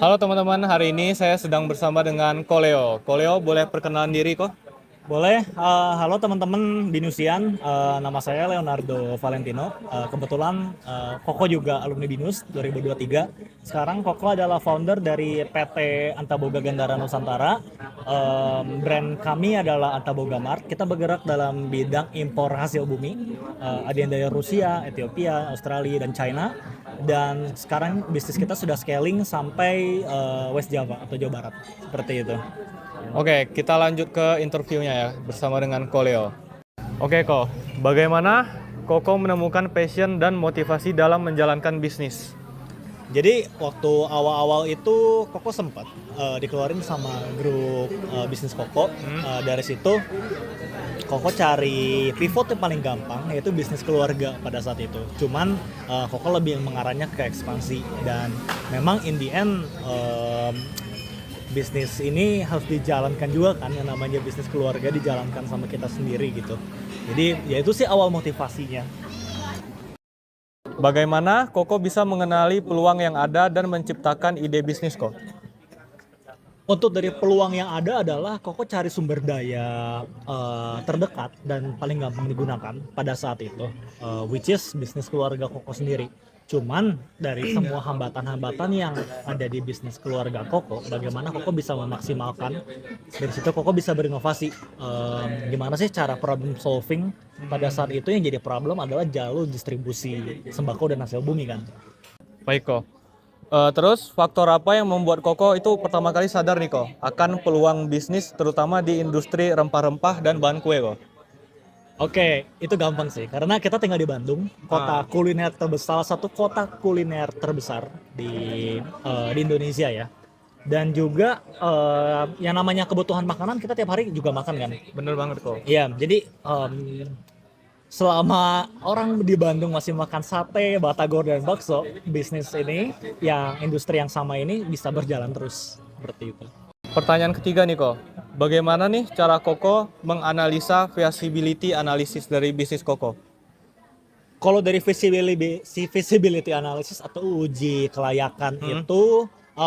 Halo teman-teman, hari ini saya sedang bersama dengan Koleo. Koleo, boleh perkenalan diri kok? Boleh, halo teman-teman Binusian, nama saya Leonardo Valentino. Kebetulan Koko juga alumni Binus 2023. Sekarang Koko adalah founder dari PT Antaboga Gandara Nusantara. Brand kami adalah Antaboga Mart. Kita bergerak dalam bidang impor hasil bumi, ada yang dari Rusia, Ethiopia, Australia, dan China. Dan sekarang bisnis kita sudah scaling sampai West Java atau Jawa Barat, seperti itu. Oke, kita lanjut ke interviewnya ya, bersama dengan Koleo. Oke Ko, bagaimana Koko menemukan passion dan motivasi dalam menjalankan bisnis? Jadi waktu awal-awal itu Koko sempat dikeluarin sama grup bisnis Koko. Dari situ Koko cari pivot yang paling gampang, yaitu bisnis keluarga pada saat itu. Cuman Koko lebih mengarahnya ke ekspansi, dan memang in the end bisnis ini harus dijalankan juga kan, yang namanya bisnis keluarga dijalankan sama kita sendiri gitu. Jadi ya itu sih awal motivasinya. Bagaimana Koko bisa mengenali peluang yang ada dan menciptakan ide bisnis Ko? Untuk dari peluang yang ada adalah Koko cari sumber daya terdekat dan paling gampang digunakan pada saat itu, which is bisnis keluarga Koko sendiri. Cuman dari semua hambatan-hambatan yang ada di bisnis keluarga Koko, bagaimana Koko bisa memaksimalkan, dari situ Koko bisa berinovasi. Gimana sih cara problem solving pada saat itu? Yang jadi problem adalah jalur distribusi sembako dan hasil bumi kan. Baik Ko. Terus faktor apa yang membuat Koko itu pertama kali sadar nih Ko akan peluang bisnis terutama di industri rempah-rempah dan bahan kue Ko? Oke, itu gampang sih. Karena kita tinggal di Bandung, kota kuliner terbesar, salah satu kota kuliner terbesar di Indonesia ya. Dan juga yang namanya kebutuhan makanan kita tiap hari juga makan kan. Bener banget Ko. Iya, jadi selama orang di Bandung masih makan sate, batagor, dan bakso, bisnis ini, yang industri yang sama ini bisa berjalan terus seperti itu. Pertanyaan ketiga nih Ko, bagaimana nih cara Koko menganalisa feasibility analysis dari bisnis Koko? Kalau dari visibility analysis atau uji kelayakan itu,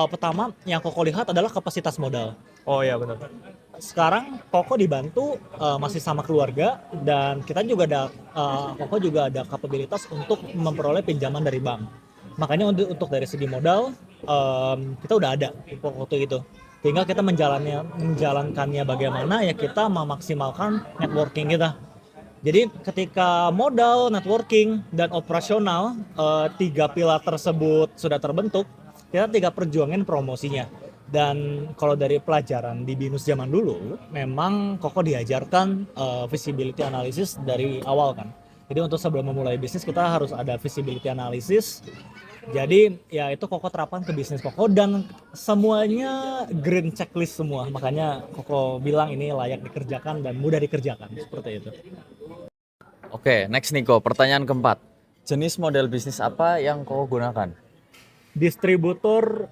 pertama yang Koko lihat adalah kapasitas modal. Oh iya benar. Sekarang Koko dibantu masih sama keluarga, dan kita juga ada Koko juga ada kapabilitas untuk memperoleh pinjaman dari bank. Makanya untuk dari segi modal kita udah ada waktu itu. Tinggal kita menjalankannya bagaimana, ya kita memaksimalkan networking kita. Jadi ketika modal, networking, dan operasional, tiga pilar tersebut sudah terbentuk, kita tinggal perjuangin promosinya. Dan kalau dari pelajaran di Binus zaman dulu, memang Koko diajarkan visibility analysis dari awal kan. Jadi untuk sebelum memulai bisnis kita harus ada visibility analysis. Jadi ya itu Koko terapkan ke bisnis Koko, dan semuanya green checklist semua. Makanya Koko bilang ini layak dikerjakan dan mudah dikerjakan, seperti itu. Oke, next Niko, pertanyaan keempat. Jenis model bisnis apa yang kau gunakan? Distributor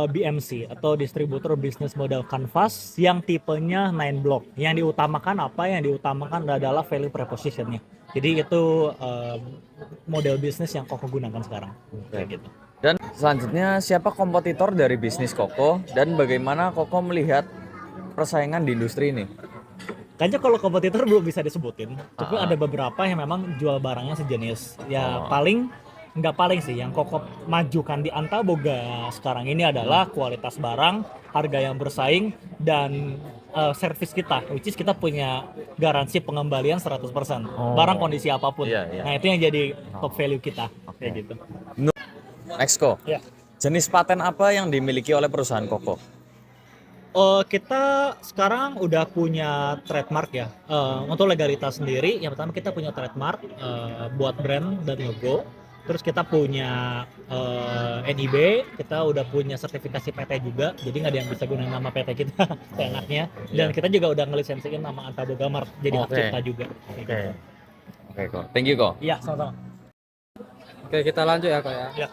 BMC atau distributor business model canvas yang tipenya 9 block. Yang diutamakan apa? Yang diutamakan adalah value proposition-nya. Jadi itu model bisnis yang Koko gunakan sekarang. Kayak gitu. Dan selanjutnya, siapa kompetitor dari bisnis Koko dan bagaimana Koko melihat persaingan di industri ini? Kayaknya kalau kompetitor belum bisa disebutin. Tapi ada beberapa yang memang jual barangnya sejenis. Ya nggak paling sih yang Koko majukan di Antaboga sekarang ini adalah kualitas barang, harga yang bersaing, dan servis kita, which is kita punya garansi pengembalian 100%, barang kondisi apapun. Iya, iya. Nah itu yang jadi top value kita, kayak gitu. Next Ko, Ya. jenis paten apa yang dimiliki oleh perusahaan Koko? Kita sekarang udah punya trademark ya. Untuk legalitas sendiri, yang pertama kita punya trademark buat brand dan logo. Terus kita punya NIB, kita udah punya sertifikasi PT juga, jadi nggak ada yang bisa gunain nama PT kita seenaknya. Dan kita juga udah ngelisensiin nama Antaboga Mart, jadi hak Oke. cipta juga. Oke. Oke kok, thank you kok. Iya, sama-sama. Oke, kita lanjut ya kok ya. Ya.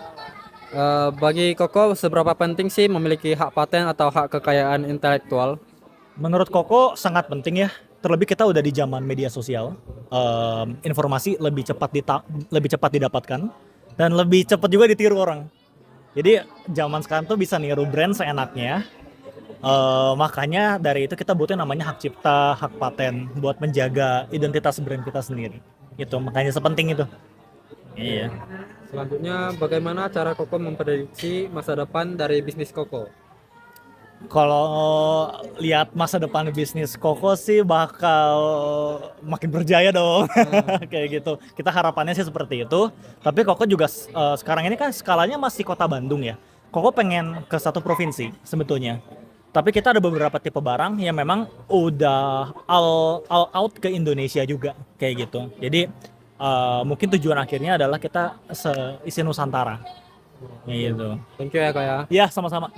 Bagi Koko, seberapa penting sih memiliki hak paten atau hak kekayaan intelektual? Menurut Koko sangat penting ya. Terlebih kita udah di zaman media sosial, informasi lebih cepat didapatkan dan lebih cepat juga ditiru orang. Jadi zaman sekarang tuh bisa niru brand seenaknya. Makanya dari itu kita butuh namanya hak cipta, hak paten buat menjaga identitas brand kita sendiri. Itu makanya sepenting itu. Iya. Selanjutnya, bagaimana cara Koko memprediksi masa depan dari bisnis Koko? Kalau lihat masa depan bisnis Koko sih bakal makin berjaya dong. Kayak gitu. Kita harapannya sih seperti itu. Tapi Koko juga sekarang ini kan skalanya masih kota Bandung ya. Koko pengen ke satu provinsi sebetulnya. Tapi kita ada beberapa tipe barang yang memang udah all out ke Indonesia juga kayak gitu. Jadi mungkin tujuan akhirnya adalah kita isi Nusantara. Gitu. Thank you ya kok ya. Ya, sama-sama.